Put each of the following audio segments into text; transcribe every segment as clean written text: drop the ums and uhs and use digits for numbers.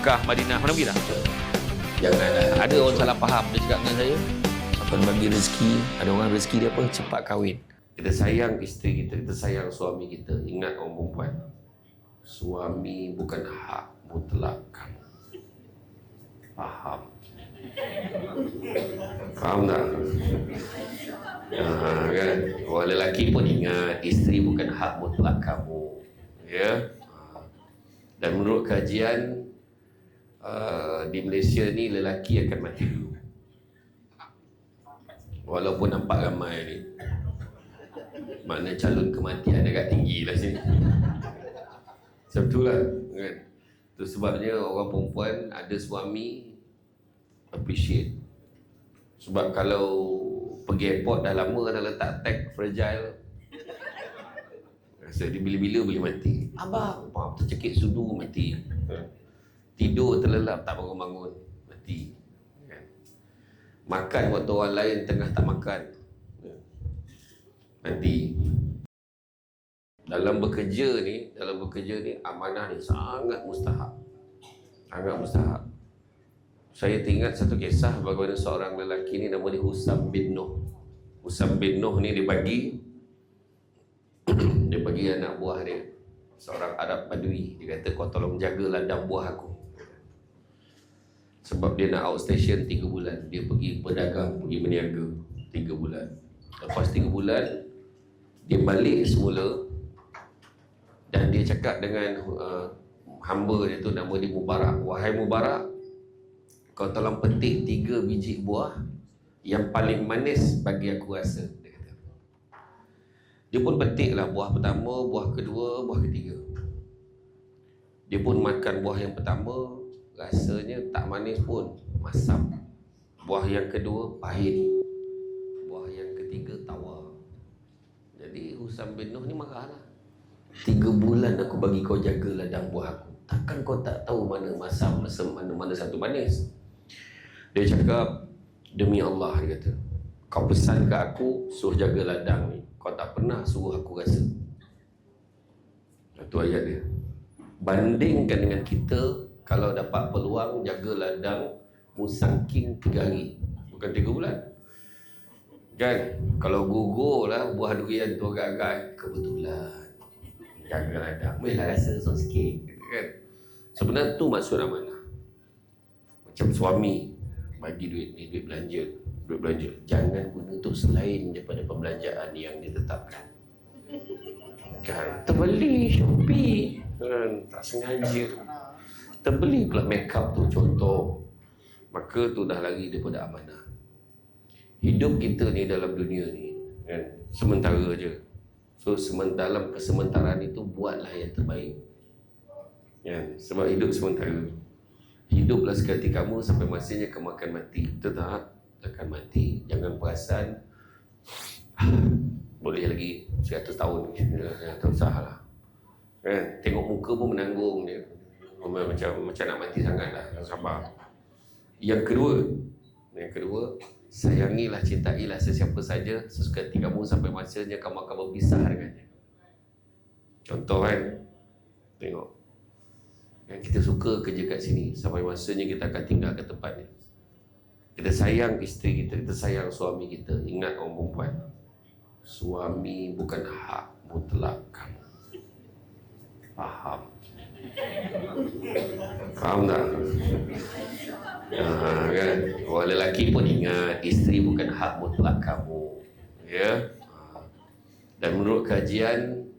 Mekah, Madinah, mana pergi dah? Janganlah. Ada orang salah faham dia cakap dengan saya. Tuhan bagi rezeki, ada orang rezeki dia apa? Cepat kahwin. Kita sayang isteri kita, kita sayang suami kita. Ingat orang perempuan, suami bukan hak mutlak kamu. Faham? Faham tak? Kan? Orang lelaki pun ingat, isteri bukan hak mutlak kamu. Ya? Dan menurut kajian, di Malaysia ni lelaki akan mati dulu. Walaupun nampak ramai ni, makna calon kematian agak tinggi lah sini. Sebab lah kan? Itu sebabnya orang perempuan ada suami appreciate. Sebab kalau pergi airport dah lama dah letak tag fragile, rasa dia bila-bila boleh mati. Abang, tercekik sudu mati. Tidur terlelap tak bangun-bangun mati. Makan waktu orang lain tengah tak makan mati. Dalam bekerja ni amanah ni sangat mustahak. Sangat mustahak. Saya teringat satu kisah bagaimana seorang lelaki ni nama dia Husam bin Nuh. Husam bin Nuh ni dia bagi anak buah dia, seorang Arab Badui. Dia kata, kau tolong jaga ladang buah aku. Sebab dia nak outstation 3 bulan. Dia pergi berdagang, pergi berniaga 3 bulan. Lepas 3 bulan, dia balik semula. Dan dia cakap dengan hamba dia tu, nama dia Mubarak. Wahai Mubarak, kau tolong petik 3 biji buah yang paling manis bagi aku rasa. Dia kata. Dia pun petiklah buah pertama, buah kedua, buah ketiga. Dia pun makan buah yang pertama, rasanya tak manis pun, masam. Buah yang kedua pahit, buah yang ketiga tawar. Jadi Husam bin Nuh ni marahlah. 3 bulan aku bagi kau jaga ladang buah aku, takkan kau tak tahu mana masam, mana satu manis? Dia cakap, demi Allah, dia kata, kau pesan ke aku suruh jaga ladang ni, kau tak pernah suruh aku rasa. Itu ayat dia. Bandingkan dengan kita, kalau dapat peluang jaga ladang musangking 3 hari, bukan 3 bulan kan? Kalau gugur lah buah durian tu agak-agak, kebetulan jaga ladang, bolehlah rasa sikit kan? Sebenarnya tu maksud amanah. Macam suami bagi duit ni, duit belanja, jangan guna untuk selain daripada pembelanjaan yang ditetapkan kan? Terbeli Shopee kan, tak sengaja terbeli pula make up tu contoh, maka tu dah lari daripada amanah. Hidup kita ni dalam dunia ni kan, sementara je. So dalam kesementaraan itu buatlah yang terbaik kan? Sebab hidup sementara. Hiduplah sekali kamu sampai masanya kamu akan mati. Tetap akan mati. Jangan perasan boleh lagi 100 tahun, tak usah lah kan? Tengok muka pun menanggung dia, macam nak mati sangat lah. Sabar. Yang kedua, sayangilah, cintailah sesiapa saja sesuka hati kamu sampai masanya kamu akan berpisah dengannya. Contoh kan, tengok kan, kita suka kerja kat sini sampai masanya kita akan tinggal ke tempat ni. Kita sayang isteri kita, kita sayang suami kita. Ingat orang perempuan, suami bukan hak mutlak kamu. Faham? Faham tak? Kan? Orang lelaki pun ingat, isteri bukan hak mutlak kamu. Ya? Dan menurut kajian,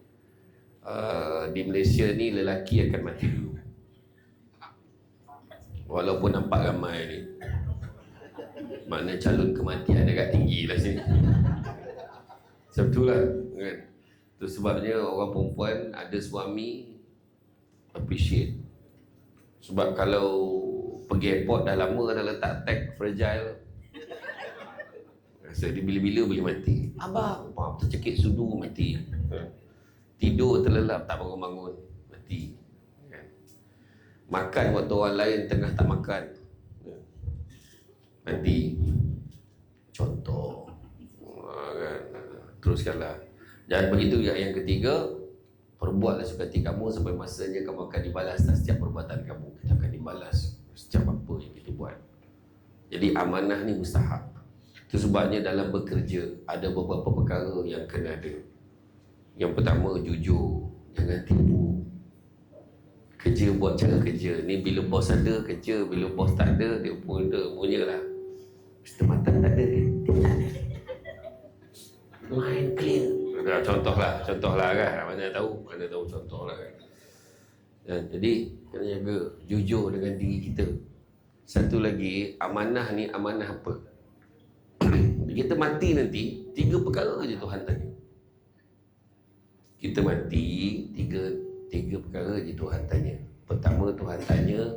di Malaysia ni lelaki akan mati dulu. Walaupun nampak ramai ni, makna calon kematian agak tinggi lah sini. Sebab lah kan? Itu sebabnya orang perempuan ada suami appreciate. Sebab kalau pergi airport dah lama dah letak tag fragile, rasa dia bila-bila boleh mati. Abang, tercekik sudu mati. Tidur terlelap tak bangun-bangun mati kan? Makan waktu orang lain tengah tak makan mati. Contoh kan? Teruskanlah. Dan begitu yang ketiga, Perbuatlah suka hati kamu sampai masanya kamu akan dibalas atas setiap perbuatan kamu. Kita akan dibalas setiap apa yang kita buat. Jadi amanah ni mustahab. Itu sebabnya dalam bekerja ada beberapa perkara yang kena ada. Yang pertama, jujur. Jangan tipu. Kerja buat cara kerja. Ni bila bos ada kerja, bila bos tak ada dia pun punya lah. Mr. Matan tak ada dia tak ada. Main clear. Contohlah kan. Mana tahu contoh lah kan. Dan jadi kena jaga jujur dengan diri kita. Satu lagi, amanah ni amanah apa? Kita mati nanti, 3 perkara je Tuhan tanya. Kita mati, tiga perkara je Tuhan tanya. Pertama, Tuhan tanya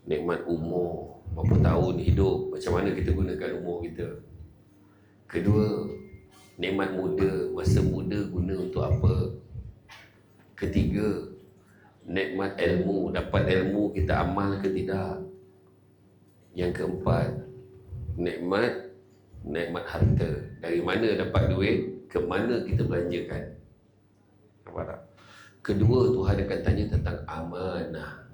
nikmat umur, berapa tahun hidup, macam mana kita gunakan umur kita. Kedua, nikmat muda, masa muda guna untuk apa. Ketiga, nikmat ilmu, dapat ilmu kita amal ke tidak. Yang keempat, nikmat harta, dari mana dapat duit, ke mana kita belanjakan. Nampak tak? Kedua, Tuhan akan tanya tentang amanah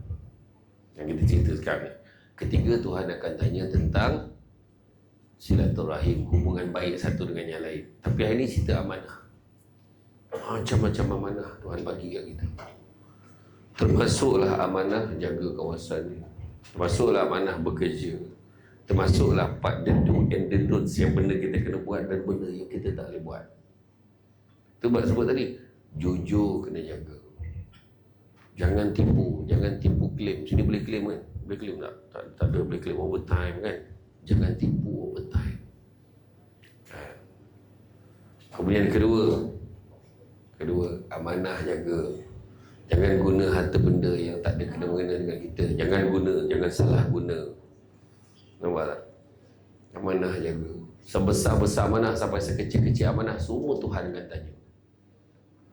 yang kita cerita sekarang ni. Ketiga, Tuhan akan tanya tentang silaturahim, hubungan baik satu dengan yang lain. Tapi hari ni cerita amanah. Macam-macam amanah Tuhan bagi kat kita. Termasuklah amanah jaga kawasan ni. Termasuklah amanah bekerja. Termasuklah part the do and the don'ts, yang benda kita kena buat dan benda yang kita tak boleh buat. Itu sebab tadi, jujur kena jaga. Jangan tipu claim. Sini boleh claim kan? Boleh claim tak? Tak ada boleh claim overtime kan? Jangan tipu overtime. Kemudian kedua, amanah jaga. Jangan guna harta benda yang tak ada kena-mengena dengan kita. Jangan salah guna. Nampak tak? Amanah jaga. Sebesar-besar amanah sampai sekecil-kecil amanah, semua Tuhan akan tanya.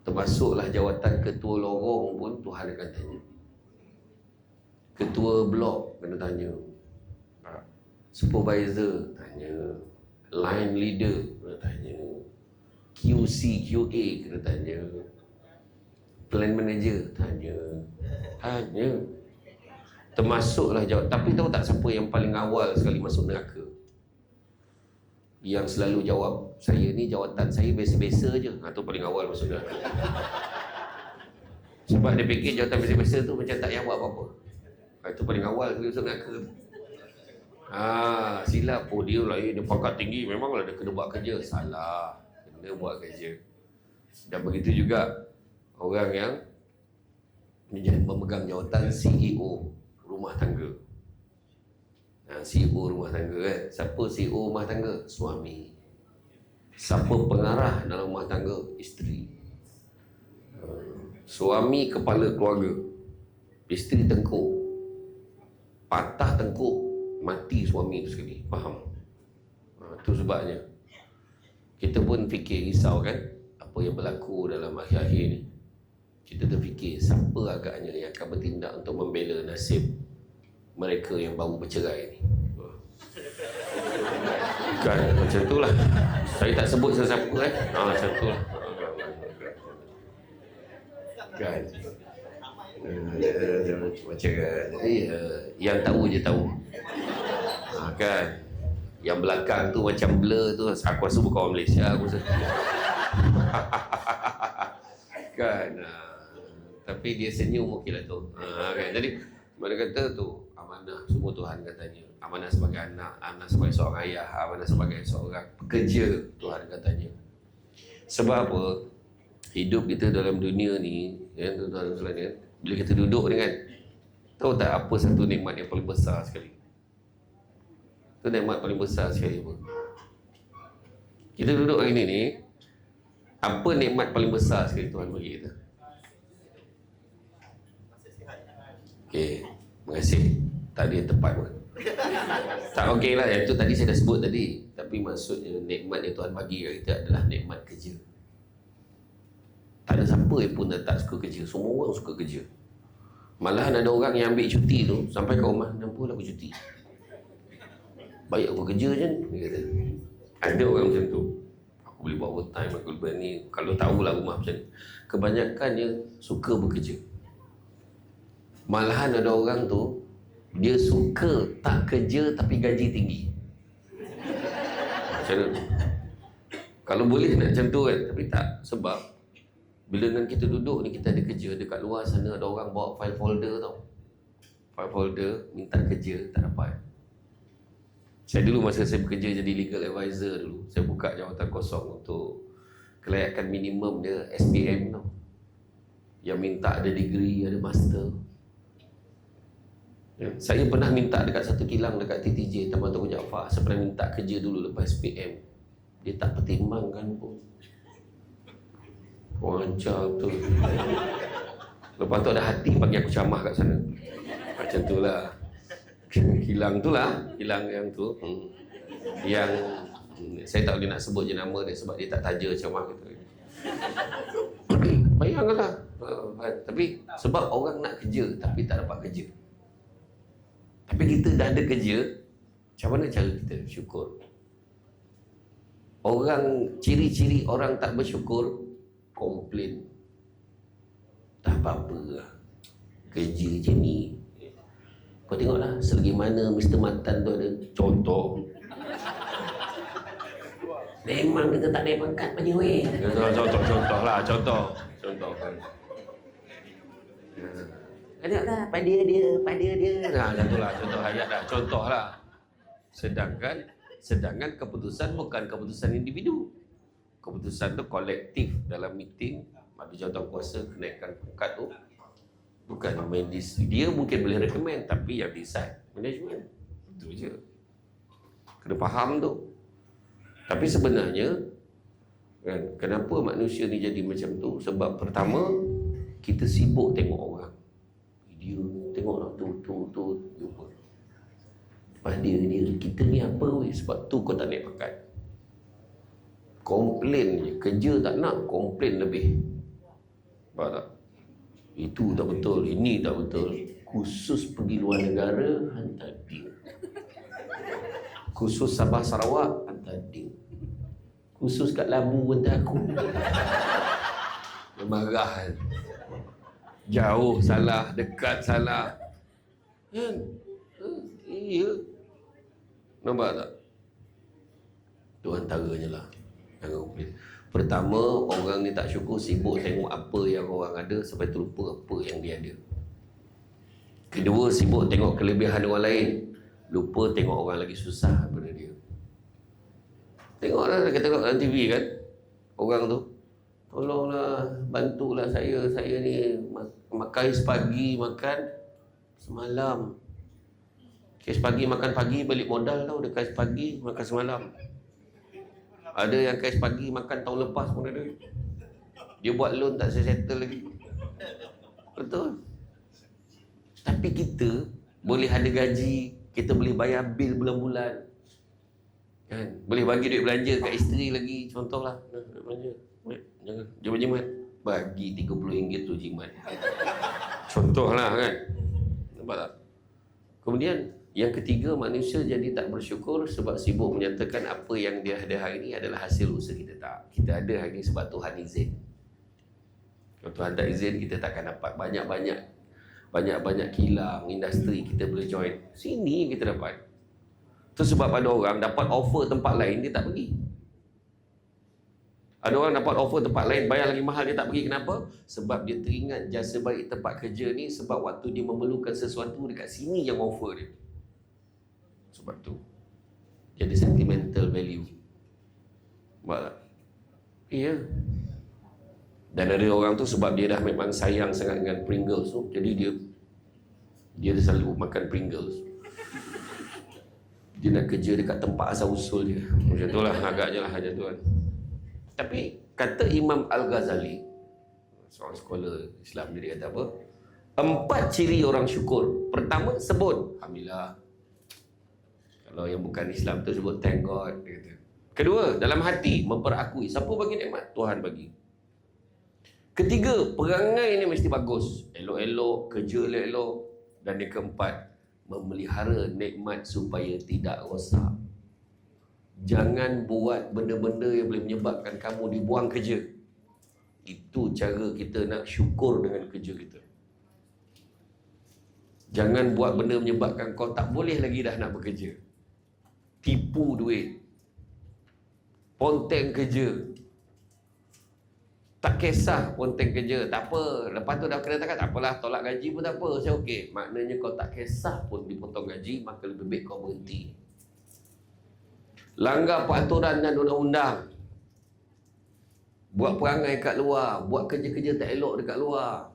Termasuklah jawatan ketua lorong pun Tuhan akan tanya. Ketua blok kena tanya. Supervisor tanya. Line leader kena tanya. QC, QA kena tanya. Plan manager tanya. Termasuklah jawab. Tapi tahu tak siapa yang paling awal sekali masuk neraka? Yang selalu jawab, saya ni jawatan saya biasa-biasa je. Itu paling awal masuk neraka. Sebab dia fikir jawatan biasa-biasa tu macam tak payah buat apa-apa. Itu paling awal sekali masuk neraka. Silap pun dia lah. Dia pangkat tinggi, memanglah dia kena buat kerja. Salah. Kena buat kerja. Dan begitu juga orang yang memegang jawatan CEO rumah tangga. CEO rumah tangga kan. Siapa CEO rumah tangga? Suami. Siapa pengarah dalam rumah tangga? Isteri. Suami kepala keluarga, isteri tengkuk. Patah tengkuk, mati suami tu sekali. Faham? Itu sebabnya kita pun fikir, risau kan apa yang berlaku dalam akhir-akhir ni. Kita terfikir siapa agaknya yang akan bertindak untuk membela nasib mereka yang baru bercerai ni. Kan macam tu lah. Saya tak sebut siapa macam tu lah. Kan macam yang tahu je tahu. Kan yang belakang tu macam blur tu, aku rasa bukan orang Malaysia, aku rasa. Kan tapi dia senyum okeylah tu. Kan jadi mana kata tu amanah semua Tuhan katanya. Amanah sebagai anak, amanah sebagai seorang ayah, amanah sebagai seorang pekerja, Tuhan katanya. Sebab apa? Hidup kita dalam dunia ni, ya, tuan-tuan sekalian, bila kita duduk ni kan, tahu tak apa satu nikmat yang paling besar sekali? Itu nikmat paling besar sekali pun. Kita duduk hari ni, apa nikmat paling besar sekali Tuhan bagi kita? Okey, terima kasih. Tak ada yang tepat pun. Tak okey lah, yang tu tadi saya dah sebut tadi. Tapi maksudnya nikmat yang Tuhan bagi kat kita adalah nikmat kerja. Tak ada siapa yang pun tak suka kerja. Semua orang suka kerja. Malahan ada orang yang ambil cuti tu, sampai ke rumah, nampak aku cuti. Baik aku kerja je, dia kata. Ada orang macam tu. Aku aku boleh buat overtime, aku boleh buat ni. Kalau tahulah rumah macam ni, kebanyakannya suka bekerja. Malahan ada orang tu, dia suka tak kerja tapi gaji tinggi. Macam mana? Kalau boleh nak macam tu kan, tapi tak. Sebab bila dengan kita duduk ni, kita ada kerja. Dekat luar sana ada orang bawa file folder tau. File folder, minta kerja, tak dapat. Saya dulu masa saya bekerja jadi legal advisor dulu, saya buka jawatan kosong untuk kelayakan minimum dia SPM tau. Yang minta ada degree, ada master. Ya, saya pernah minta dekat satu kilang dekat TTJ, Taman Tunku Jaafar. Saya pernah minta kerja dulu lepas SPM. Dia tak pertimbangkan pun. Orang ajar betul. Lepas tu ada hati bagi aku camah kat sana. Macam tu lah. Kilang tu lah. Kilang yang tu. Yang saya tak boleh nak sebut je nama dia sebab dia tak taja camah kita. Bayangkanlah. Tapi sebab orang nak kerja tapi tak dapat kerja. Tapi kita dah ada kerja, macam mana cara kita bersyukur? Orang, ciri-ciri orang tak bersyukur, komplain. Tak apa-apa lah, kerja je ni. Kau tengoklah, selagi mana Mr. Matan tu ada contoh. Memang kita tak ada pangkat punya weh. Contoh lah, contoh. Tengoklah, pada dia. Nah, contohlah, contoh ayat dah, contoh lah. Sedangkan keputusan bukan keputusan individu. Keputusan tu kolektif dalam meeting, bagi jawatan kuasa kenaikan pangkat tu. Bukan medis. Dia mungkin boleh recommend, tapi yang decide management. Itu je. Kena faham tu. Tapi sebenarnya kan, kenapa manusia ni jadi macam tu? Sebab pertama, kita sibuk tengok orang. Video, tengoklah tu jumpa. Lepas dia, kita ni apa weh? Sebab tu kau tak naik pangkat. Komplain je, kerja tak nak, komplain lebih. Faham tak? Itu tak betul, ini tak betul. Khusus pergi luar negara, hantar dia. Khusus Sabah Sarawak, hantar dia. Khusus kat Labu, hantar aku. Dia marah kan. Jauh salah, dekat salah. Kan? Iya. Nampak tak? Itu antaranya lah. Pertama, orang ni tak syukur, sibuk tengok apa yang orang ada sampai terlupa apa yang dia ada. Kedua, sibuk tengok kelebihan orang lain, lupa tengok orang lagi susah daripada dia. Tengoklah, kita tengok dalam TV kan, orang tu, tolonglah, bantulah saya ni makan pagi, makan semalam. Kes pagi makan pagi, balik modal tau. Dia kes pagi, makan semalam. Ada yang kes pagi, makan tahun lepas pun ada. Dia buat loan tak settle lagi. Betul. Tapi kita boleh ada gaji, kita boleh bayar bil bulan-bulan. Kan? Boleh bagi duit belanja kat isteri lagi. Contohlah, duit belanja. Jangan, jom jimat. Bagi RM30 tu jimat. Contohlah kan. Nampak tak? Kemudian yang ketiga, manusia jadi tak bersyukur sebab sibuk menyatakan apa yang dia ada hari ini adalah hasil usaha kita. Tak. Kita ada hari ini sebab Tuhan izin. Kalau Tuhan tak izin, kita takkan dapat banyak kilang, industri kita boleh join. Sini kita dapat. Itu sebab ada orang dapat offer tempat lain, dia tak pergi. Ada orang dapat offer tempat lain, bayar lagi mahal, dia tak pergi. Kenapa? Sebab dia teringat jasa baik tempat kerja ni, sebab waktu dia memerlukan sesuatu dekat sini yang offer dia. Sebab tu jadi sentimental value. Nampak tak? Iya. Dan ada orang tu sebab dia dah memang sayang sangat dengan Pringles tu, jadi dia selalu makan Pringles. Dia nak kerja dekat tempat asal usul dia. Macam tu lah, agaknya lah macam tu kan. Tapi kata Imam Al-Ghazali, seorang scholar Islam, dia kata apa? 4 ciri orang syukur. Pertama, sebut Alhamdulillah. Kalau yang bukan Islam tu sebut thank God, dia kata. Kedua, dalam hati memperakui siapa bagi nikmat, Tuhan bagi. Ketiga, perangai ni mesti bagus, elok-elok, kerja elok-elok. Dan yang keempat, memelihara nikmat supaya tidak rosak. Jangan buat benda-benda yang boleh menyebabkan kamu dibuang kerja. Itu cara kita nak syukur dengan kerja kita. Jangan buat benda menyebabkan kau tak boleh lagi dah nak bekerja. Tipu duit, ponteng kerja, tak kisah ponteng kerja, tak apa. Lepas tu dah kena tak apalah, tolak gaji pun tak apa, saya okey. Maknanya kau tak kisah pun dipotong gaji, maka lebih baik kau berhenti. Langgar peraturan dan undang-undang, buat perangai kat luar, buat kerja-kerja tak elok dekat luar,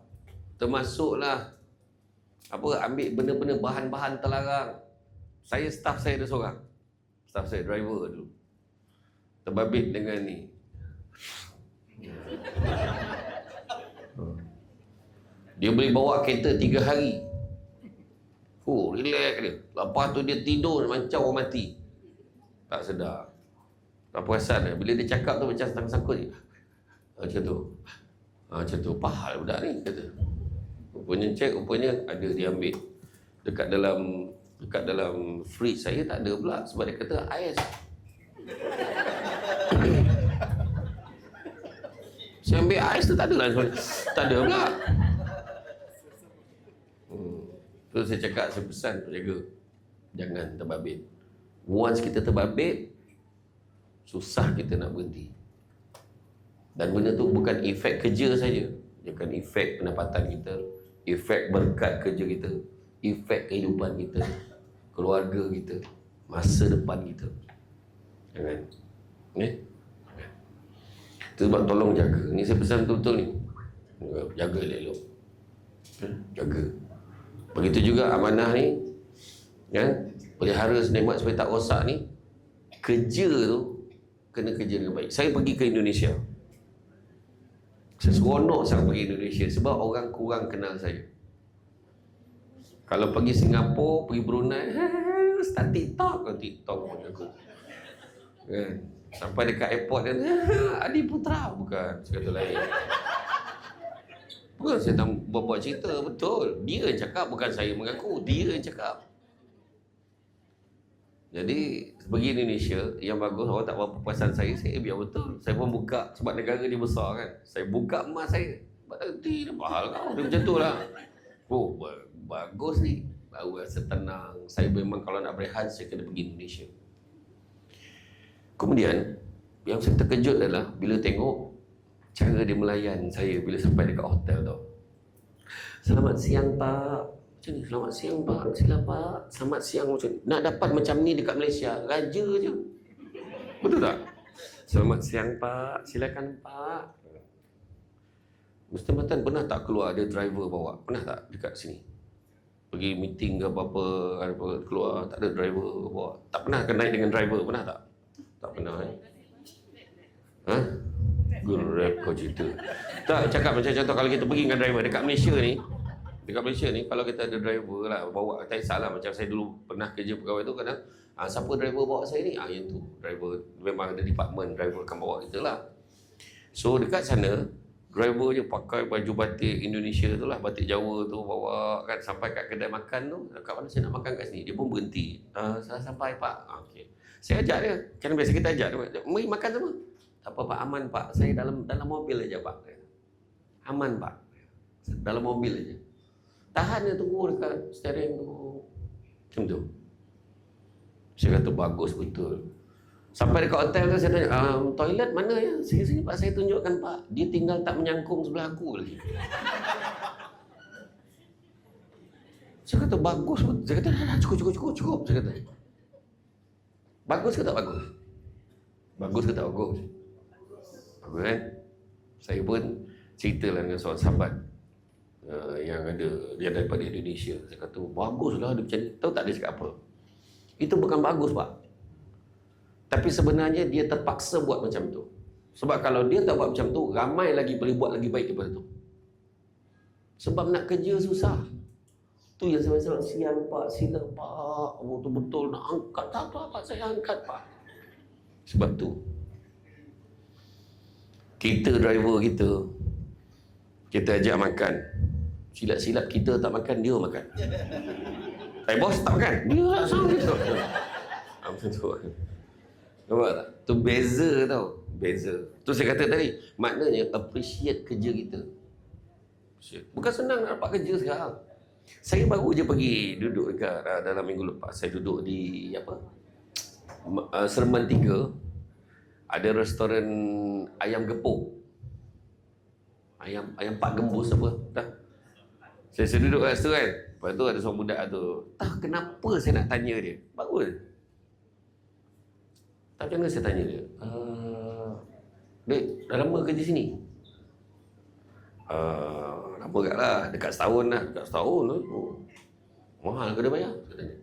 termasuklah ambil benda-benda bahan-bahan terlarang. Saya, staff saya ada seorang, staff saya driver dulu, terbabit dengan ni. Dia boleh bawa kereta 3 hari. Relax dia. Lepas tu dia tidur macam orang mati. Tak sedar, tak perasan dia. Bila dia cakap tu macam sangkut je. Macam tu. Macam tu. Pahal budak ni, kata. Rupanya ada dia ambil. Dekat dalam fridge saya tak ada pula. Sebab dia kata ais. Saya ambil ais tu tak ada lah. Tak ada pula. Tu saya cakap, saya pesan tu jaga. Jangan terbabit. Once kita terbabit, susah kita nak berhenti. Dan benda tu bukan efek kerja saja, dia akan efek pendapatan kita, efek berkat kerja kita, efek kehidupan kita, keluarga kita, masa depan kita. Jangan. Itu sebab tolong jaga. Ni saya pesan betul-betul ni. Jaga elok. Jaga. Begitu juga amanah ni. Pelihara senikmat supaya tak rosak ni. Kerja tu kena kerja dengan baik. Saya pergi ke Indonesia, saya seronok sangat pergi Indonesia sebab orang kurang kenal saya. Kalau pergi Singapura, pergi Brunei, start TikTok pun aku. Sampai dekat airport dia, Adi Putra. Bukan, sekata lain. Bukan saya tak buat cerita, betul. Dia yang cakap, bukan saya mengaku. Dia yang cakap. Jadi pergi Indonesia, yang bagus orang tak berapa puasan saya biar betul. Saya pun buka, sebab negara dia besar kan, saya buka emas saya. Berhenti dah, mahal kau. Dia macam tu lah. Bagus ni. Baru rasa tenang. Saya memang kalau nak berehat, saya kena pergi Indonesia. Kemudian yang saya terkejut adalah bila tengok cara dia melayan saya bila sampai dekat hotel tu. Selamat siang Pak. Macam ni, selamat siang Pak. Sila Pak. Selamat siang macam ni. Nak dapat macam ni dekat Malaysia, raja je. Betul tak? Selamat siang Pak. Silakan Pak. Mr. Matan pernah tak keluar ada driver bawa? Pernah tak dekat sini? Pergi meeting ke apa-apa, keluar tak ada driver bawa? Tak pernah naik dengan driver, pernah tak? Tak pernah Grab kau cerita. Tak, cakap macam contoh kalau kita pergi dengan driver dekat Malaysia ni, kalau kita ada driver lah bawa, tak kisahlah. Macam saya dulu pernah kerja pegawai tu, kadang siapa driver bawa saya ni, yang tu driver, memang ada department driver akan bawa kita lah. So dekat sana driver je pakai baju batik Indonesia tu lah, batik Jawa tu, bawa kan sampai kat kedai makan tu. Kat mana saya nak makan kat sini, dia pun berhenti. Saya sampai Pak. Okey, saya ajak dia, kan biasa kita ajak dia, mari makan sama. Tak apa Pak, aman Pak, saya dalam mobil aja Pak. Aman Pak, dalam mobil aja. Tahan dia, tunggu dekat steering tu. Macam tu. Saya kata bagus betul. Sampai dekat hotel tu saya tanya, toilet mana ya? Sini Pak, saya tunjukkan Pak. Dia tinggal tak menyangkung sebelah aku lagi. Saya kata bagus betul. Saya kata cukup. Saya kata bagus ke tak bagus? Bagus ke tak bagus? Bagus kan? Saya pun ceritalah dengan seorang sahabat yang ada, dia daripada Indonesia. Saya kata baguslah dia macam ni. Tahu tak dia cakap apa? Itu bukan bagus Pak, tapi sebenarnya dia terpaksa buat macam tu. Sebab kalau dia tak buat macam tu, ramai lagi boleh buat lagi baik daripada tu. Sebab nak kerja susah. Tu yang saya rasa, siang Pak, sila Pak, betul-betul nak angkat. Tak apa Pak, saya angkat Pak. Sebab tu kita driver kita ajak makan, silap-silap kita tak makan, dia makan. Bos tak makan, dia sama gitu. Macam tu. Nampak tak? Tu beza tau. Beza. Tu saya kata tadi, maknanya appreciate kerja kita. Bukan senang nak dapat kerja sekarang. Saya baru je pergi duduk dekat dalam minggu lepas. Saya duduk di apa? Seremban 3. Ada restoran ayam gepuk. Ayam pak gembus apa? Dah. Saya duduk kat situ kan. Lepas tu ada seorang budak tu. Tak kenapa saya nak tanya dia. Bagus. Tak macam mana saya tanya dia. Dek, dah lama kerja sini? Lama kat lah. Dekat setahun lah. Dekat setahun lah. Oh. Mahal ke dia bayar? Saya tanya.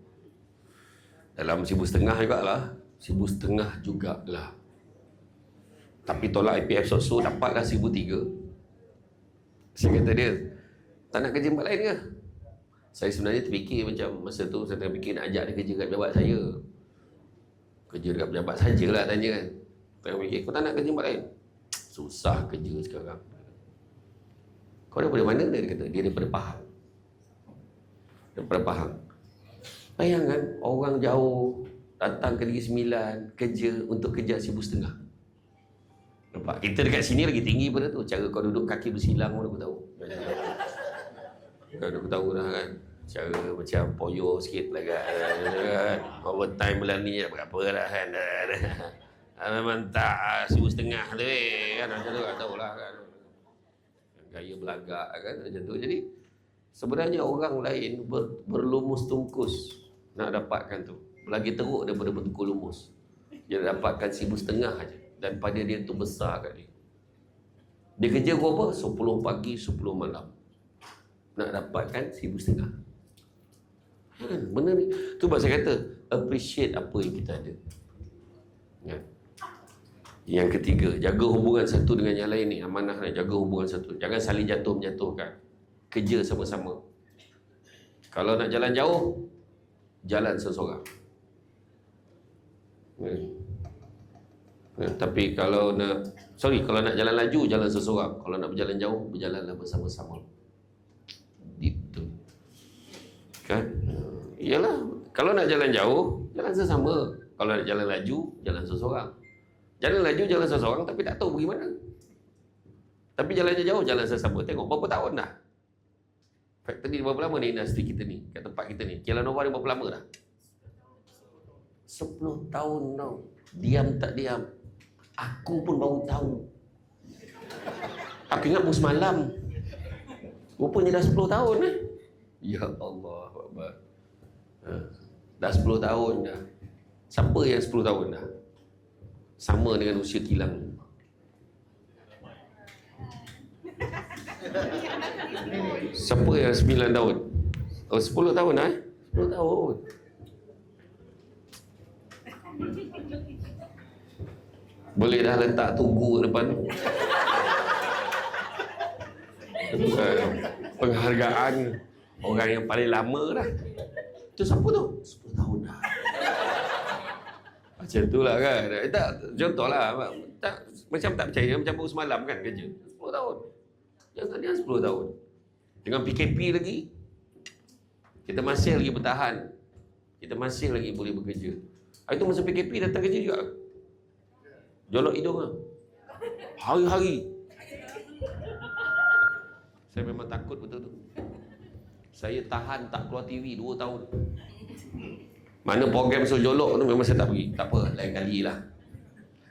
Dalam 1,500 jugalah. 1,500 jugalah. Tapi tolak IPF so dapatlah 1,300. Saya kata dia, tak nak kerja tempat lain ke? Saya sebenarnya terfikir macam masa tu saya tengah fikir nak ajak dia kerja kat pejabat saya. Kerja dekat pejabat sajalah tanya kan. Tengah fikir, kau tak nak kerja tempat lain? Susah kerja sekarang. Kau daripada mana? Dia kata, dia daripada Pahang. Daripada Pahang. Bayangkan orang jauh datang ke Negeri Sembilan kerja untuk kerja 1,500. Nampak? Kita dekat sini lagi tinggi pada tu. Cara kau duduk kaki bersilang pun aku tahu. Aku tahu dah kan. Cara macam poyo sikit lah kan. Overtime bulan ni berapa dah kan. Memang tak 1,500 tu kan. Macam tu tak tahulah kan. Gaya belagak kan macam tu. Jadi sebenarnya orang lain berlumus tungkus nak dapatkan tu. Lagi teruk daripada bertukar lumus. Dia dapatkan 1,500 aja. Dan pada dia tu besar kat dia. Dia kerja berapa? 10 pagi, 10 malam. Nak dapatkan 1,500. Benda ni. Tu sebab saya kata, appreciate apa yang kita ada. Ya. Yang ketiga, jaga hubungan satu dengan yang lain ni. Amanah nak jaga hubungan satu. Jangan saling jatuh-menjatuhkan. Kerja sama-sama. Kalau nak jalan jauh, jalan seseorang. Ya. Ya, tapi kalau nak jalan laju, jalan seseorang. Kalau nak berjalan jauh, berjalanlah bersama-sama. Itu. Kan? Iyalah, kalau nak jalan jauh, jalan sesama. Kalau nak jalan laju, jalan seseorang. Jalan laju, jalan seseorang, tapi tak tahu pergi mana. Tapi jalannya jauh, jalan sesama. Tengok berapa tahun dah. Factory berapa lama ni industri kita ni, kat tempat kita ni. Kilang Nova ni berapa lama dah? 10 tahun tau. Diam tak diam. Aku pun baru tahu. Aku ingat pun semalam. Rupanya dah 10 tahun eh. Ya Allah Akbar. Dah 10 tahun dah. Siapa yang 10 tahun dah? Sama dengan usia kilang. Siapa yang 9 tahun? Oh 10 tahun dah 10 tahun. Boleh dah letak tugu depan tu. Penghargaan orang yang paling lama dah. Itu siapa tu? 10 tahun dah. Macam tu lah kan. Tak, contohlah tak, macam tak percaya, macam baru semalam kan kerja 10 tahun. Jangan dia 10 tahun. Dengan PKP lagi, kita masih lagi bertahan. Kita masih lagi boleh bekerja. Itu masa PKP datang kerja juga. Jolok hidung lah. Hari-hari. Saya memang takut betul tu. Saya tahan tak keluar TV 2 tahun. Mana program suruh jolok tu memang saya tak pergi. Tak apa, lain kali lah.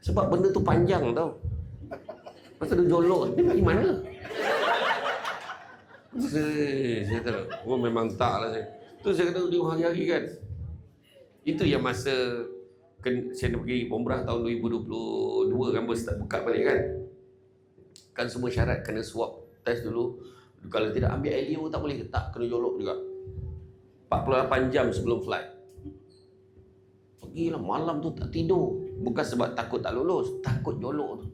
Sebab benda tu panjang tau. Masa dia jolok, dia pergi mana? Saya tahu. Oh memang tak lah saya. Tu saya kata dia hari-hari kan. Itu yang masa saya nak pergi umrah tahun 2022 kan, start buka balik kan. Kan semua syarat kena swab test dulu. Kalau tidak ambil LEO tak boleh, tak kena jolok juga. 48 jam sebelum flight. Pergilah malam tu tak tidur. Bukan sebab takut tak lulus, takut jolok tu.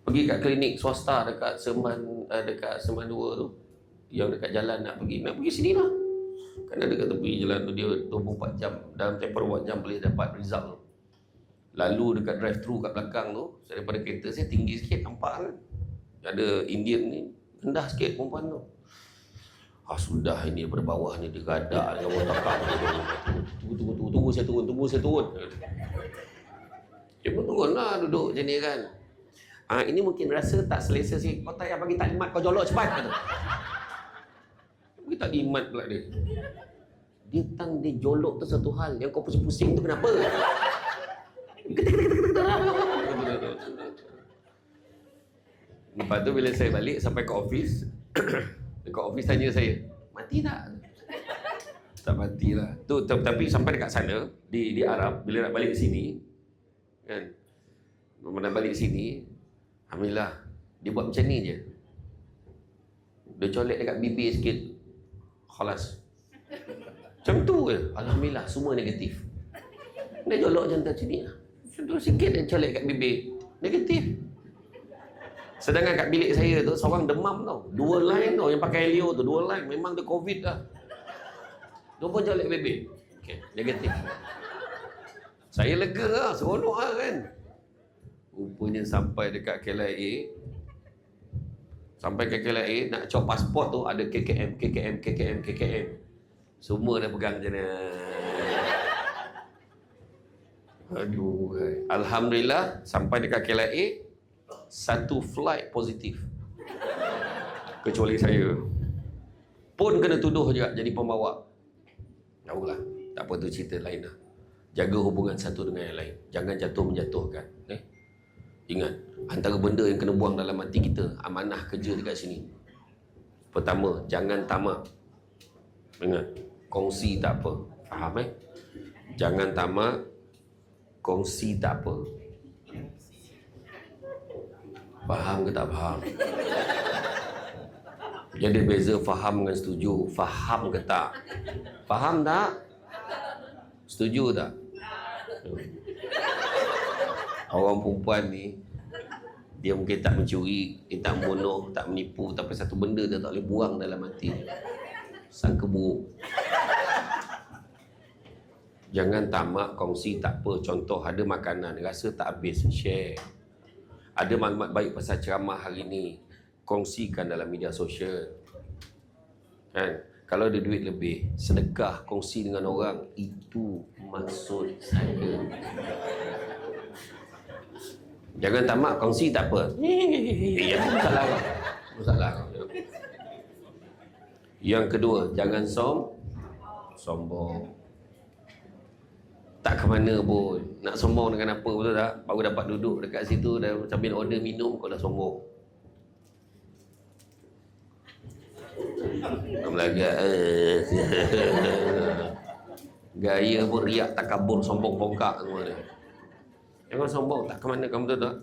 Pergi kat klinik swasta dekat Seman 2 tu. Yang dekat jalan nak pergi sini lah. Kan ada kat tepi jalan tu dia 24 jam. Dalam tempoh 24 jam boleh dapat result tu. Lalu dekat drive-thru kat belakang tu, daripada kereta saya tinggi sikit nampak kan. Ada Indian ni, rendah sikit perempuan tu. Sudah ini daripada bawah ni dia gadak dengan motor kau. Tunggu saya turun. Dia pun turun lah duduk macam ni kan. Ini mungkin rasa tak selesa sikit. Kau tak payah bagi taklimat, kau jolok cepat. Kata. Bagi taklimat pula dia. Dia jolok tu satu hal. Yang kau pusing-pusing tu kenapa? Lepas tu bila saya balik sampai ke office, dekat office tanya saya, mati tak? Tak matilah. Tu tapi sampai dekat sana di Arab, bila nak balik sini kan, nak balik sini, alhamdulillah dia buat macam ni je. Dia colek dekat bibir sikit, khalas. Macam tu je. Alhamdulillah semua negatif. Dia jolok macam ni lah. Macam tu sikit dia colek kat bibir, negatif. Sedangkan kat bilik saya tu seorang demam tau. 2 line tau yang pakai Helio tu, 2 line. Memang dia COVID dah. Dia pun colek bibir. Okay, negatif. Saya lega lah, seronok lah kan. Rupanya sampai dekat KLIA. Sampai ke KLIA, nak cop pasport tu ada KKM. Semua dah pegang macam ni. Aduh. Alhamdulillah, sampai dekat KLIA, 1 flight positif. Kecuali saya. Pun kena tuduh juga jadi pembawa. Tahulah, tak apa, tu cerita lain lah. Jaga hubungan satu dengan yang lain. Jangan jatuh menjatuhkan. Ingat, antara benda yang kena buang dalam hati kita, amanah kerja dekat sini. Pertama, jangan tamak. Ingat, kongsi tak apa. Faham Jangan tamak, kongsi tak apa. Faham ke tak faham? Jadi beza faham dengan setuju. Faham ke tak? Faham tak? Setuju tak? Orang perempuan ni, dia mungkin tak mencuri, dia tak membunuh, tak menipu, tapi satu benda dia tak boleh buang dalam hati. Sangka buruk. Jangan tamak, kongsi tak apa. Contoh, ada makanan rasa tak habis, share. Ada maklumat baik pasal ceramah hari ni, kongsikan dalam media sosial. Kan? Kalau ada duit lebih, sedekah, kongsi dengan orang. Itu maksud saya. Jangan tamak, kongsi tak apa. Ya, salah kau. Salah kau. Yang kedua, jangan sombong. Tak ke mana pun. Nak sombong dengan apa, betul tak? Baru dapat duduk dekat situ, dah sambil order minum, kau dah sombong. Melagak. Gaya pun riak, takabur, sombong, bongkak semua dia. Jangan sombong, tak ke mana kamu, betul tak?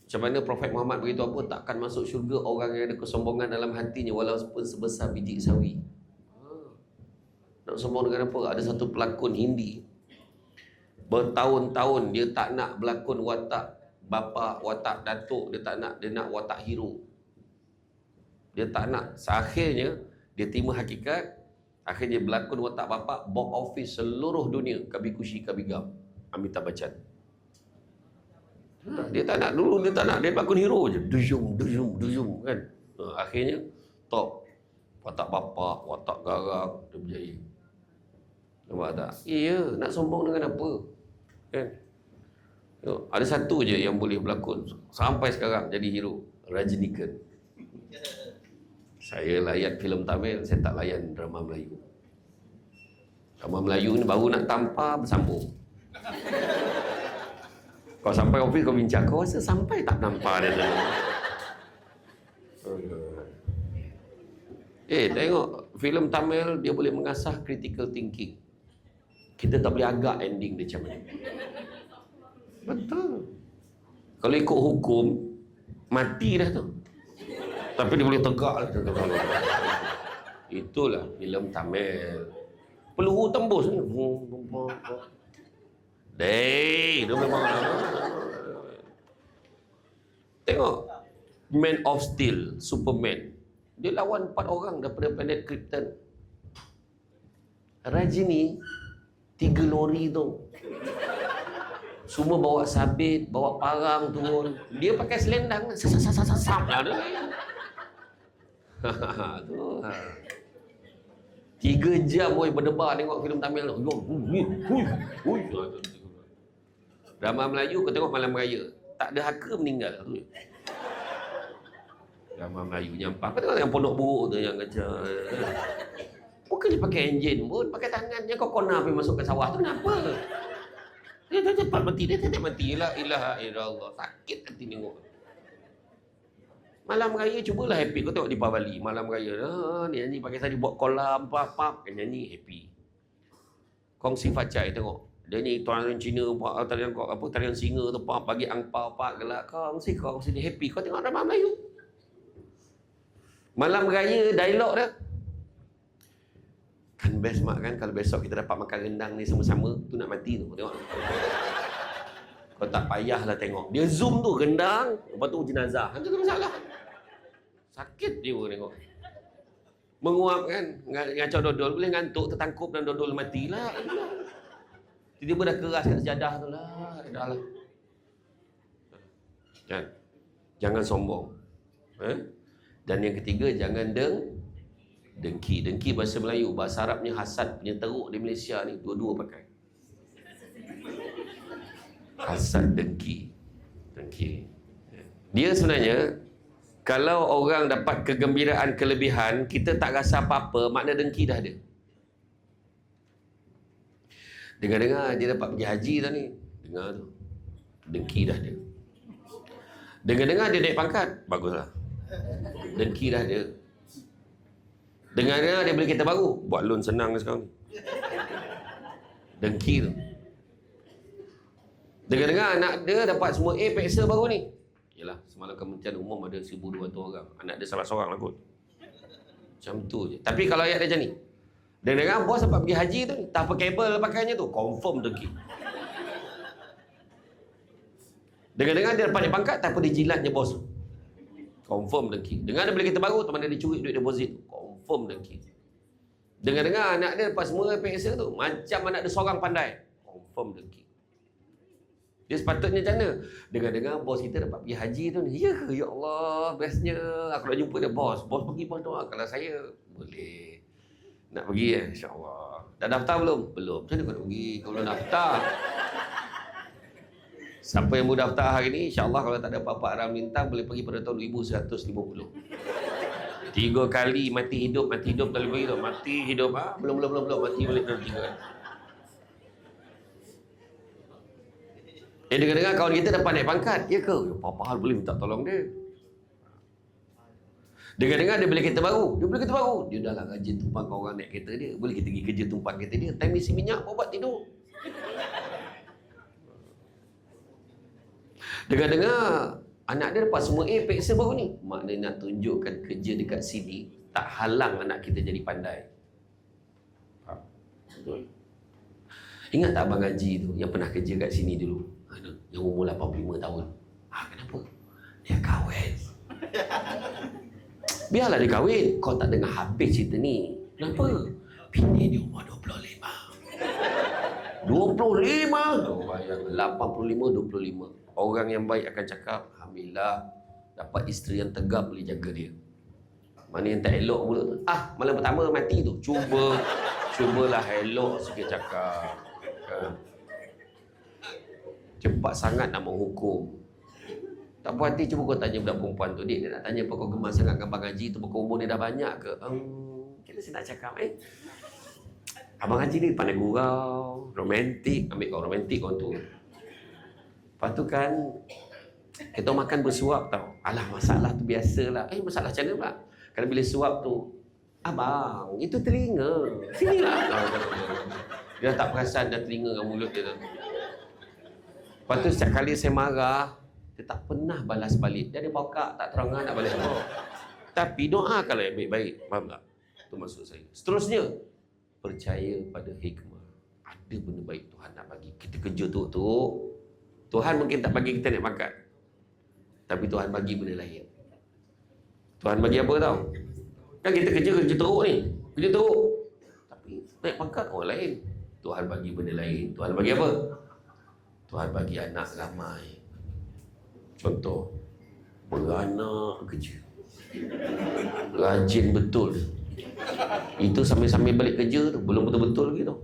Macam mana Prophet Muhammad beritahu apa? Takkan masuk syurga orang yang ada kesombongan dalam hatinya walaupun sebesar biji sawi. Nak sombong dengan apa? Ada satu pelakon Hindi, bertahun-tahun dia tak nak berlakon watak bapa, watak datuk. Dia tak nak, dia nak watak hero. Dia tak nak. Seakhirnya dia terima hakikat. Akhirnya berlakon watak bapa. Box office seluruh dunia, Kabi Kushi Kabi Gam, Amitabh Bachchan. Dia tak nak. Dulu dia tak nak, dia berlakon hero je. Dujum kan. Akhirnya top. Watak bapa, watak garang, dia berjaya. Nampak tak? Ya, nak sombong dengan apa? Kan? Ada satu je yang boleh berlakon sampai sekarang jadi hero, Rajinikan. Saya layan filem Tamil, saya tak layan drama Melayu. Drama Melayu ni baru nak tampar bersambung. Kau sampai office kau bincang, kau rasa sampai tak tampar dia tu? Tengok filem Tamil, dia boleh mengasah critical thinking. Kita tak boleh agak ending dia macam mana. Betul. Kalau ikut hukum, mati dah tu. Tapi dia boleh tegak lah. Itulah filem Tamil. Peluru tembus ni. Dia memang. Tengok Man of Steel, Superman. Dia lawan 4 orang daripada planet Krypton. Rajini 3 lori tu. Semua bawa sabit, bawa parang turun. Dia pakai selendang. Sap lah dia. Tu. 3 jam berdebar tengok filem Tamil tu. Drama Melayu kau tengok malam raya, tak ada haka meninggal tu. Drama Melayu nyampah. Kau tengok yang pondok buruk tu yang kacau. Bukannya pakai enjin pun, pakai tangannya kau kona pergi masuk ke sawah tu kenapa? Dia tak cepat mati, dia tak mati. La ilaha illallah. Sakit hati tengok. Malam raya cubalah happy. Kau tengok di Bali malam raya. Dia nyanyi pakai sari buat kolam, pap kan nyanyi happy. Kongsi Facai tengok. Dia ni tarian Cina, tarian apa tarian singa tu bagi angpau gelak. Kongsi dia happy. Kau tengok drama Melayu. Malam raya dialog dia. Kan best mak kan kalau besok kita dapat makan rendang ni sama-sama tu nak mati tu tengok. Kau tak payahlah tengok. Dia zoom tu rendang, lepas tu jenazah. Itu tak masalah. Sakit dia tengok. Menguap kan, ngacau dodol boleh ngantuk tertangkup dan dodol matilah. Tiba-tiba dah keras kat sejadah tu lah. Dah lah. Kan? Jangan sombong. Dan yang ketiga jangan dengki. Dengki bahasa Melayu, bahasa Arabnya hasad punya teruk di Malaysia ni dua-dua pakai. Hasad, dengki. Dia sebenarnya kalau orang dapat kegembiraan kelebihan, kita tak rasa apa-apa, makna dengki dah ada. Dengar-dengar dia dapat pergi haji tau ni. Dengar tu. Dengki dah ada. Dengar-dengar dia naik pangkat, baguslah. Dengki dah ada. Dengar-dengar dia beli kereta baru, buat loan senang sekarang ni. Dengki tu. Dengar-dengar anak dia dapat semua A peksa baru ni. Yalah, semalam Kementerian Umum ada 1,200 orang. Anak dia salah seorang lah kot. Macam tu je. Tapi kalau ayat dia macam ni. Dengar-dengar bos dapat pergi haji tu, tak apa kabel pakainya tu, confirm dengki. Dengar-dengar dia dapat naik pangkat, tak apa dijilatnya bos tu. Confirm dengki. Dengar dia beli kereta baru, teman dia curi duit deposit tu. Confirm dengki. Dengar-dengar anak dia lepas semua peksa tu, macam anak dia seorang pandai. Confirm dengki. Dia sepatutnya macam mana? Dengar-dengar bos kita dapat pergi haji tu ni. Ya ke? Ya Allah, bestnya. Aku nak jumpa dia bos. Bos pergi bos doa. Kalau saya, boleh. Nak pergi insya-Allah. Dah daftar belum? Belum. Macam mana kau nak pergi? Kau belum daftar. Siapa yang mau daftar hari ni, insya-Allah kalau tak ada apa-apa haram lintang, boleh pergi pada tahun 1150. 3 kali mati hidup tak boleh pergi tu. Mati hidup belum mati boleh dalam 3 kali. Dengar-dengar kawan kita dapat naik pangkat. Ya ke? Apa-apa hal boleh minta tolong dia. Dengar-dengar dia beli kereta baru. Dia dah lah rajin tumpang orang naik kereta dia. Boleh kita pergi kerja tumpang kereta dia. Time isi minyak buat tidur. Dengar-dengar anak dia dapat semua A peksa baru ni. Maknanya nak tunjukkan kerja dekat sini tak halang anak kita jadi pandai. Betul. Ingat tak Abang Haji tu yang pernah kerja kat sini dulu? Yang umur 85 tahun. Kenapa? Dia kahwin. Biarlah dia kahwin. Kau tak dengar habis cerita ni. Kenapa? Bini dia umur 25. 25? Oh, bayang. 85, 25. Orang yang baik akan cakap, alhamdulillah dapat isteri yang tegap boleh jaga dia. Mana yang tak elok pula tu? Malam pertama mati tu. Cubalah elok sikit cakap. Cepat sangat nak menghukum. Tak puas hati, cuba kau tanya budak perempuan tu. Dia nak tanya apa kau gemar sangat dengan Abang Haji tu, bukan umur dia dah banyak ke? Kita saya nak cakap Abang Haji ni pandai gurau, romantik. Ambil kau romantik kau tu. Lepas tu kan kita makan bersuap tau. Alah, masalah tu biasalah. Masalah macam mana pula? Kalau bila suap tu, abang, itu telinga. Sinilah. Dia tak perasan dah telinga dengan mulut dia tu. Lepas tu setiap kali saya marah, dia tak pernah balas balik. Dia ada bokak, tak terangan nak balas balik. Tapi doa kalau yang baik-baik. Faham tak? Itu maksud saya. Seterusnya, percaya pada hikmah. Ada benda baik Tuhan nak bagi. Kita kerja tu, Tuhan mungkin tak bagi kita naik pangkat. Tapi Tuhan bagi benda lain. Tuhan bagi apa tau? Kan kita kerja teruk ni. Kerja teruk. Tapi naik pangkat orang lain. Tuhan bagi benda lain. Tuhan bagi apa? Tuhan bagi anak ramai. Contoh, beranak kerja. Rajin betul. Itu sambil-sambil balik kerja tu. Belum betul-betul lagi tu.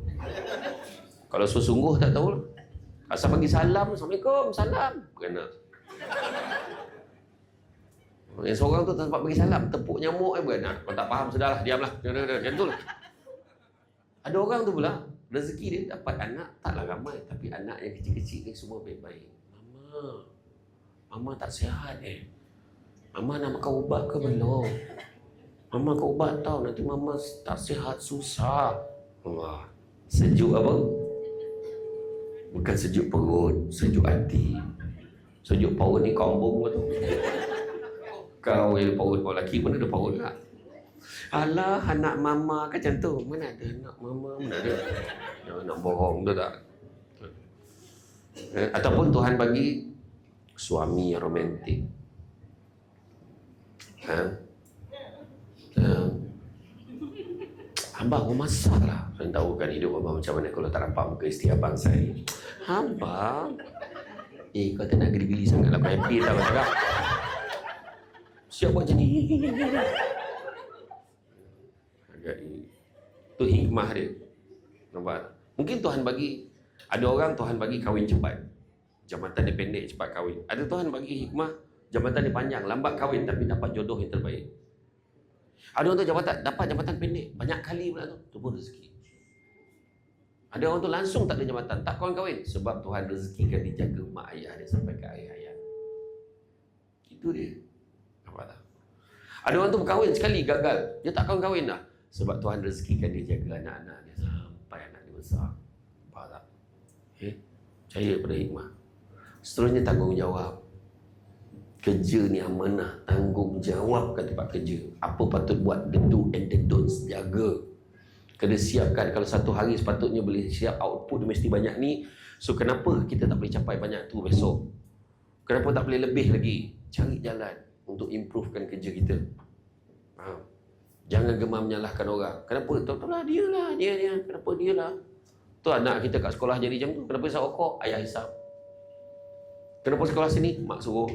Kalau sungguh tak tahu lah. Asal bagi salam, Assalamualaikum, salam. Kena. Yang seorang tu tak sempat bagi salam, tepuk nyamuk bukan. Kau tak faham, sudahlah, diamlah. Macam tu lah. Ada orang tu pula, rezeki dia dapat anak, taklah ramai. Tapi anak yang kecil-kecil ni semua baik-baik. Mama tak sihat Mama nak makan ubat ke belum? Mama makan ubat tau, nanti Mama tak sihat, susah. Wah, sejuk apa? Bukan sejuk perut, sejuk hati. Sejuk perut ni kombong tu. Kau yang perut kau lelaki pun ada perut tak? Alah, anak Mama kan macam tu. Mana ada anak Mama, mana ada. Nak bohong tu tak? Ataupun Tuhan bagi suami yang romantik. Abang mau masak lah. Saya tahu kan hidup abang macam mana kalau tak nampak muka isteri abang saya. Abang, kau tak nak geli-geli sangat lah. Kau happy tak abang cakap. Siap buat macam ni. Agak itu hikmah dia. Nampak? Mungkin Tuhan bagi, ada orang Tuhan bagi kahwin cepat. Jabatan dia pendek, cepat kahwin. Ada Tuhan bagi hikmah, jabatan dia panjang, lambat kahwin tapi dapat jodoh yang terbaik. Ada orang tu dapat jabatan pendek, banyak kali pula tu pun rezeki. Ada orang tu langsung tak ada jabatan, tak kahwin-kahwin. Sebab Tuhan rezekikan dia jaga mak ayah dia sampai ke ayah-ayah. Itu dia. Nampak tak? Ada orang tu berkahwin sekali, gagal. Dia tak kahwin dah. Sebab Tuhan rezekikan dia jaga anak-anak dia sampai anak dia besar. Nampak tak? Percaya pada hikmah. Seterusnya tanggungjawab. Kerja ni amanah, tanggungjawab kat tempat kerja. Apa patut buat, the do and the don'ts, jaga. Kena siapkan. Kalau satu hari sepatutnya boleh siap output dia mesti banyak ni. So kenapa kita tak boleh capai banyak tu besok? Kenapa tak boleh lebih lagi? Cari jalan untuk improvekan kerja kita. Jangan gemar menyalahkan orang. Kenapa? Tak lah dia. Kenapa dia lah? Tu anak kita kat sekolah jadi macam tu. Kenapa hisap rokok? Ayah hisap. Kenapa sekolah sini? Mak suruh.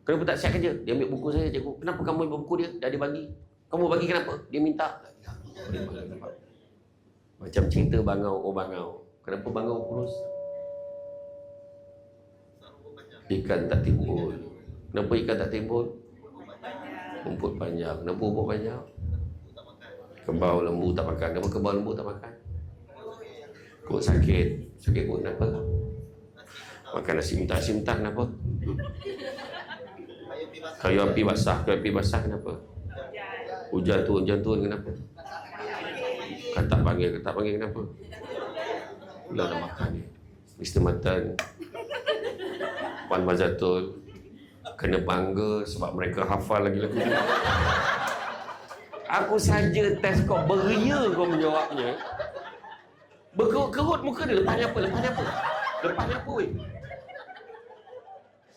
Kenapa tak siap kerja? Dia ambil buku saya, cikgu. Kenapa kamu ambil buku dia? Dah dia bagi. Kamu bagi kenapa? Dia minta. Macam cerita bangau, bangau. Kenapa bangau kurus? Ikan tak timbul. Kenapa ikan tak timbul? Rumput panjang. Kenapa rumput panjang? Kebau lembu tak makan. Kenapa kebau lembu tak makan? Kok sakit. Sakit kok kenapa? Makan nasi mentah kenapa? Kayu api basah kenapa? Hujan turun kenapa? Katak panggil kenapa? Bila dah makan ni Mr. Matan, Puan Mazatul kena bangga sebab mereka hafal lagi lagu ni. Aku saja test kau, beria kau menjawabnya. Berkerut muka dia. Lepasnya apa weh?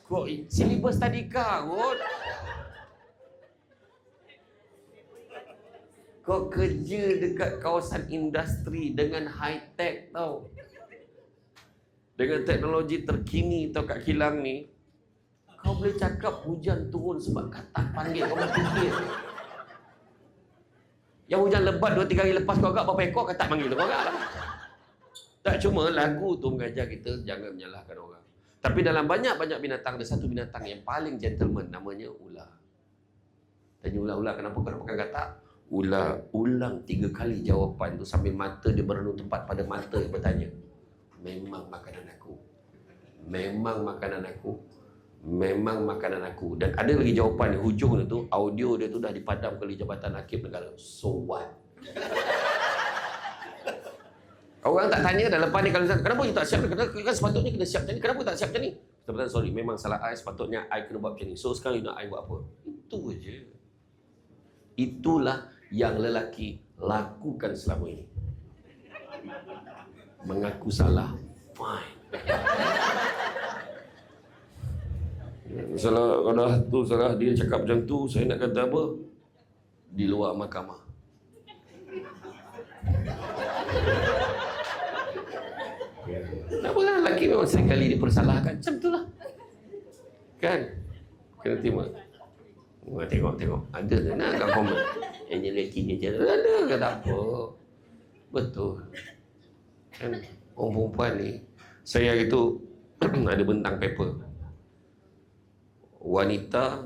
Kau silibus tadika kot. Kau kerja dekat kawasan industri dengan high tech tau. Dengan teknologi terkini tau kat kilang ni. Kau boleh cakap hujan turun sebab katak panggil. Kau boleh fikir. Yang hujan lebat 2-3 hari lepas kau agak berapa ekor katak panggil tu kau agak lah. Tak, cuma lagu tu mengajar kita jangan menyalahkan orang. Tapi dalam banyak-banyak binatang, ada satu binatang yang paling gentleman, namanya ular. Tanya ular-ular kenapa kau nak makan katak? Ular ulang 3 kali jawapan tu sambil mata dia berenung tepat pada mata yang bertanya. Memang makanan aku. Memang makanan aku. Memang makanan aku. Dan ada lagi jawapan di hujung dia tu, audio dia tu dah dipadam oleh Jabatan Hakim Negara. So what? Orang tak tanya dah lepas ni kalau kenapa you tak siap? Kan sepatutnya kena siap macam ni. Kenapa tak siap macam ni? Sebenarnya sorry, memang salah I. Sepatutnya I kena buat macam ni. So sekarang you nak I buat apa? Itu je. Itulah yang lelaki lakukan selama ini. Mengaku salah. Fine. Salah, kalau tu salah dia cakap macam tu, saya nak kata apa? Di luar mahkamah. Kenapa kan lelaki memang seringkali dipersalahkan? Macam itulah. Kan? Kena terima. Tengok. Ada ke nak kat komen? Yang lelaki ni je. Ada ke tak apa? Betul. Kan? Orang perempuan ni Saya itu ada bentang paper. Wanita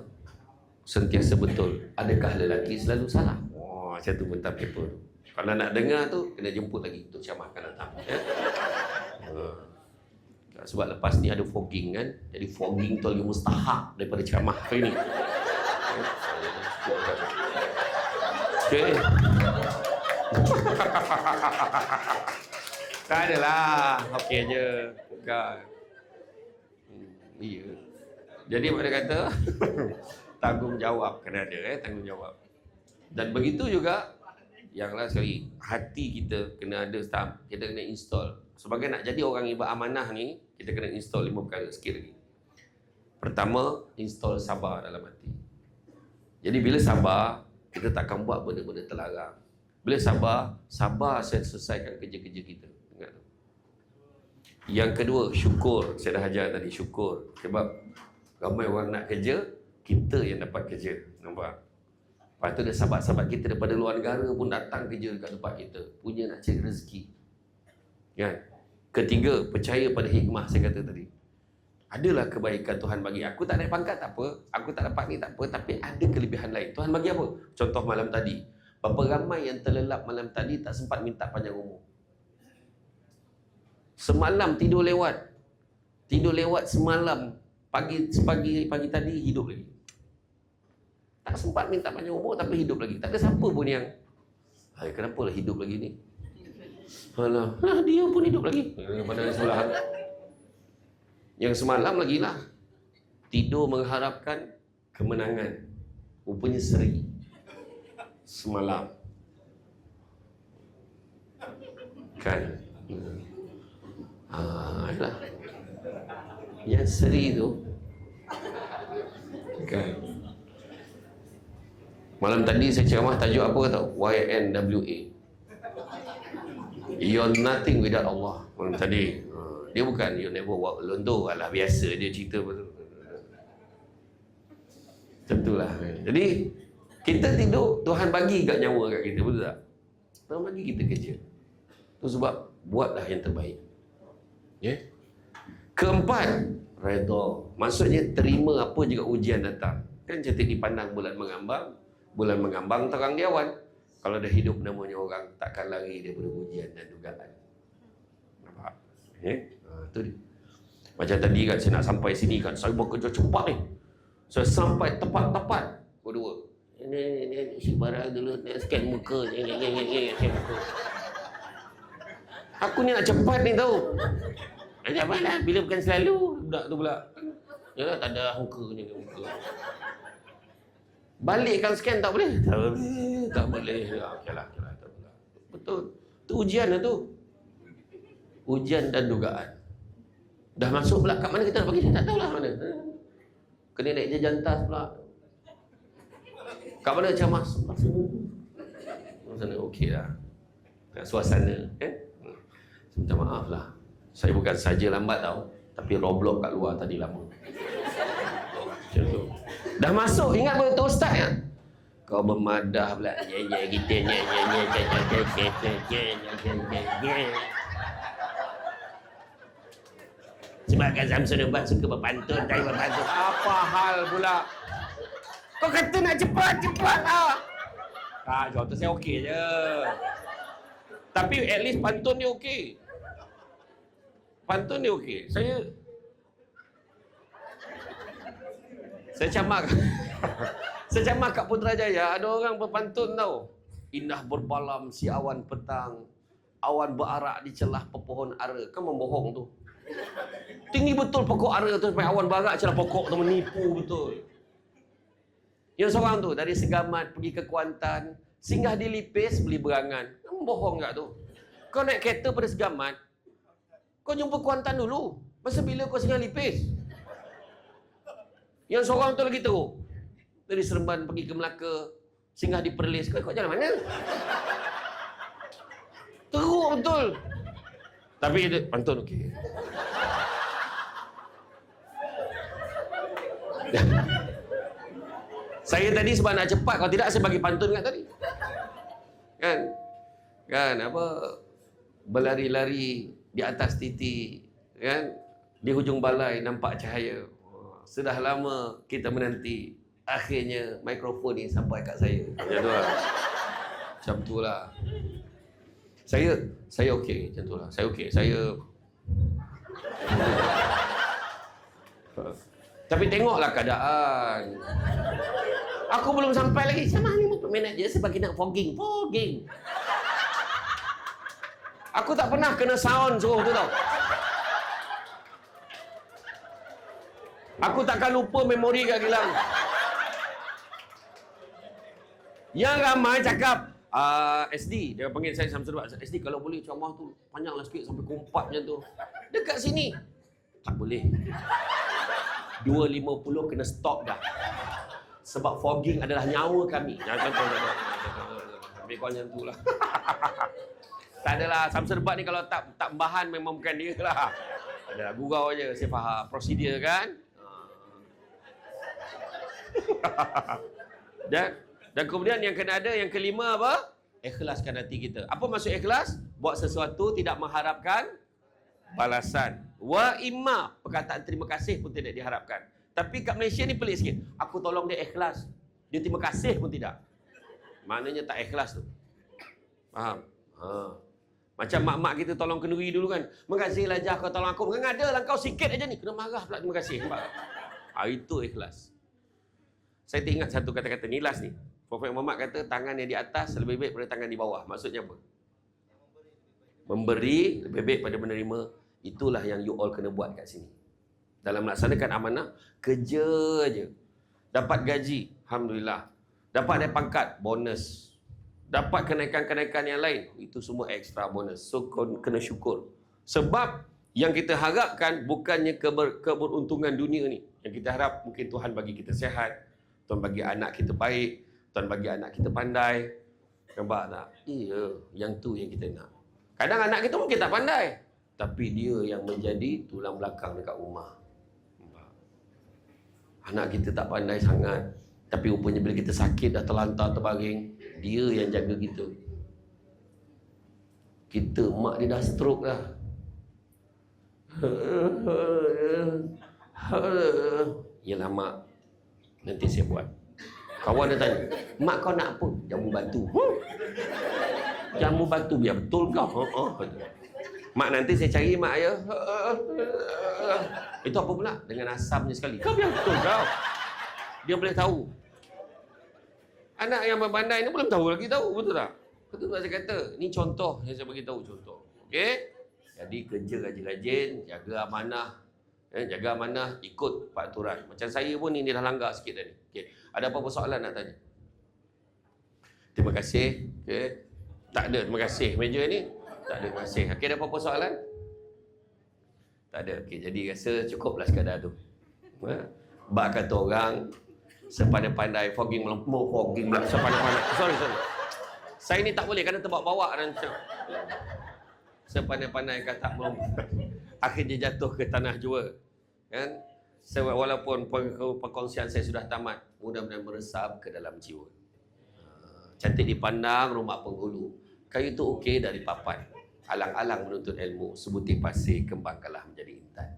sentiasa betul, adakah lelaki selalu salah? Wah, saya tu bentang paper. Kalau nak dengar tu, kena jemput lagi untuk Syamah akan datang. Ya? Sebab lepas ni ada fogging kan, jadi fogging tu lagi mustahak daripada ceramah hari ni. Okay. Tak adalah, okey je. Bukan. Iya. Jadi pada kata tanggungjawab kena ada, tanggungjawab. Dan begitu juga yang last sekali, hati kita kena ada stamp, kita kena install. Sebagai nak jadi orang yang beramanah ni, kita kena install 5 perkara sikit lagi. Pertama, install sabar dalam hati. Jadi bila sabar, kita takkan buat benda-benda terlarang. Bila sabar, sabar saya selesaikan kerja-kerja kita. Ingat tu. Yang kedua, syukur. Saya dah ajar tadi, syukur. Sebab ramai orang nak kerja, kita yang dapat kerja. Nampak? Lepas tu ada sahabat-sahabat kita daripada luar negara pun datang kerja dekat tempat kita. Punya nak cari rezeki. Kan? Ketiga, percaya pada hikmah saya kata tadi. Adalah kebaikan Tuhan bagi. Aku tak naik pangkat tak apa. Aku tak dapat ni tak apa. Tapi ada kelebihan lain. Tuhan bagi apa? Contoh malam tadi. Berapa ramai yang terlelap malam tadi tak sempat minta panjang umur. Semalam tidur lewat. Tidur lewat semalam. Pagi tadi hidup lagi. Tak sempat minta panjang umur tapi hidup lagi. Tak ada siapa pun yang kenapa lah hidup lagi ni? Alah, dia pun hidup lagi. Pada sebelah. Yang semalam lagi lah tidur mengharapkan kemenangan. Rupanya seri. Semalam. Kan? Adalah. Yang seri tu kan. Malam tadi saya ceramah tajuk apa tau? YNWA. You're nothing without Allah. Malam tadi. Dia bukan you never walk alone tu. Alah biasa dia cerita betul. Tentulah. Jadi kita tidur, Tuhan bagi kat nyawa kat kita, betul tak? Tuhan bagi kita kerja. Tu sebab buatlah yang terbaik. Ya. Yeah? Keempat, redha. Maksudnya terima apa juga ujian datang. Kan cantik dipandang bulan mengambang. Bulan mengambang terang di awan. Kalau dah hidup namanya orang, takkan lari daripada ujian dan dugaan. Nampak? Tu dia. Macam tadi kan saya nak sampai sini kan, saya bekerja cepat ni. Saya sampai tepat-tepat. Berdua. Ini si barang dulu nak scan muka. Aku ni nak cepat ni tahu. Macam mana? Bila bukan selalu budak tu pula. Yalah tak ada muka ni muka. Balikkan scan tak boleh. Tak boleh. Okeylah, tak boleh. Betul. Tu ujian lah tu. Ujian dan dugaan. Dah masuk pula kat mana kita nak pergi? Tak tahulah mana. Kena naik je jantas pula. Kat mana cemas? Sana okey lah. Kat suasana. Minta maaf lah. Saya bukan saja lambat tau. Tapi Roblox kat luar tadi lama. Macam tu. Dah masuk, ingat betul Ustaz kan? Kau memadah pula. Kita sebab kan Samsul Ubat suka berpantun. Cari berpantun. Apa hal pula? Kau kata nak cepat lah. Contoh saya okey je. Tapi at least pantun dia okey. Pantun dia okey. Saya camak. Saya camak kat Putrajaya ada orang berpantun tau. Indah berbalam si awan petang. Awan berarak di celah pepohon ara. Kan membohong tu. Tinggi betul pokok ara tu sampai awan berarak celah pokok tu, menipu betul. Yang seorang tu dari Segamat pergi ke Kuantan, singgah di Lipis beli berangan. Membohong tak tu? Kau naik kereta pada Segamat, kau jumpa Kuantan dulu. Masa bila kau singgah Lipis? Yang seorang tu lagi teruk. Dari Seremban pergi ke Melaka, singgah di Perlis. Kau jalan mana? Teruk betul. Tapi dia pantun okey. Saya tadi sebab nak cepat, kalau tidak saya bagi pantun kat tadi. Kan apa berlari-lari di atas titi Kan? Di hujung balai nampak cahaya. Sudah lama kita menanti. Akhirnya mikrofon ni sampai kat saya. Macam tu lah. Macam tu lah. Saya okey. Macam tu lah. Saya okey. Tapi tengoklah keadaan. Aku belum sampai lagi. Sama 50 minit je saya bagi nak fogging. Aku tak pernah kena sound suruh tu tau. Aku takkan lupa memori kat Gilang. Yang ramai cakap SD, dia panggil saya Samsul Bat. SD kalau boleh ceramah tu panjanglah sikit sampai kompak macam tu. Dekat sini tak boleh. 2.50 kena stop dah. Sebab fogging adalah nyawa kami. Lebih kurang macam tu lah. Tak adalah, Samsul Bat ni kalau tak bahan memang bukan dia lah. Adalah gurau je, saya faham prosedur kan. Dan kemudian yang kena ada, yang kelima apa? Ikhlaskan hati kita. Apa maksud ikhlas? Buat sesuatu tidak mengharapkan balasan. Wa imma, perkataan terima kasih pun tidak diharapkan. Tapi kat Malaysia ni pelik sikit. Aku tolong dia ikhlas, dia terima kasih pun tidak. Maknanya tak ikhlas tu. Faham? Macam mak-mak kita tolong kenduri dulu kan. Makasihlah Jah kau tolong aku. Ada lah kau sikit aja ni. Kena marah pula terima kasih. Itu ikhlas. Saya teringat satu kata-kata Nilas ni. Prophet Muhammad kata tangan yang di atas lebih baik daripada tangan di bawah. Maksudnya apa? Memberi lebih baik daripada menerima. Itulah yang you all kena buat kat sini. Dalam melaksanakan amanah, kerja je. Dapat gaji, alhamdulillah. Dapat naik pangkat, bonus. Dapat kenaikan-kenaikan yang lain, itu semua extra bonus. So kena syukur. Sebab yang kita harapkan bukannya keberuntungan dunia ni. Yang kita harap mungkin Tuhan bagi kita sihat, Tuhan bagi anak kita baik, Tuhan bagi anak kita pandai. Nampak tak? Iya, yang tu yang kita nak. Kadang anak kita mungkin tak pandai, tapi dia yang menjadi tulang belakang dekat rumah. Nampak? Anak kita tak pandai sangat, tapi rupanya bila kita sakit dah terlantar terbaring, dia yang jaga kita. Kita, mak dia dah stroke dah. Yalah mak, nanti saya buat. Kawan dia tanya, mak kau nak apa? Jamu batu. Jamu batu biar betul kau. Mak nanti saya cari mak ya. Itu apa pula? Dengan asamnya sekali. Kau biar betul kau. Dia boleh tahu. Anak yang berpandai ni belum tahu lagi tahu, betul tak? Betul tak saya kata? Ni contoh yang saya bagi tahu contoh. Okey? Jadi kerja rajin-rajin, jaga amanah. Jaga amanah, ikut peraturan. Macam saya pun ni dah langgar sikit tadi. Okey. Ada apa-apa soalan nak tanya? Terima kasih. Okey. Tak ada terima kasih meja ni. Tak ada terima kasih. Okey, ada apa-apa soalan? Tak ada. Okey, jadi rasa cukuplah sekadar tu. Bak kata orang sepandai-pandai fogging melempur, fogging sepandai-pandai. Sorry. Saya ni tak boleh kerana terbawa-bawa dan sepandai-pandai kata melempur. Akhirnya jatuh ke tanah jua. Kan? Walaupun perkongsian saya sudah tamat, mudah-mudahan meresap ke dalam jiwa. Cantik dipandang rumah penghulu. Kayu tu okey dari papan. Alang-alang menuntut ilmu, sebutir pasir kembangkanlah menjadi intan.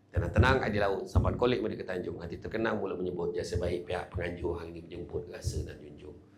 Tenang-tenang air di laut, sampan kolik mereka ke Tanjung. Hati terkenang mula menyebut jasa baik pihak penganjur hari ini menjemput rasa dan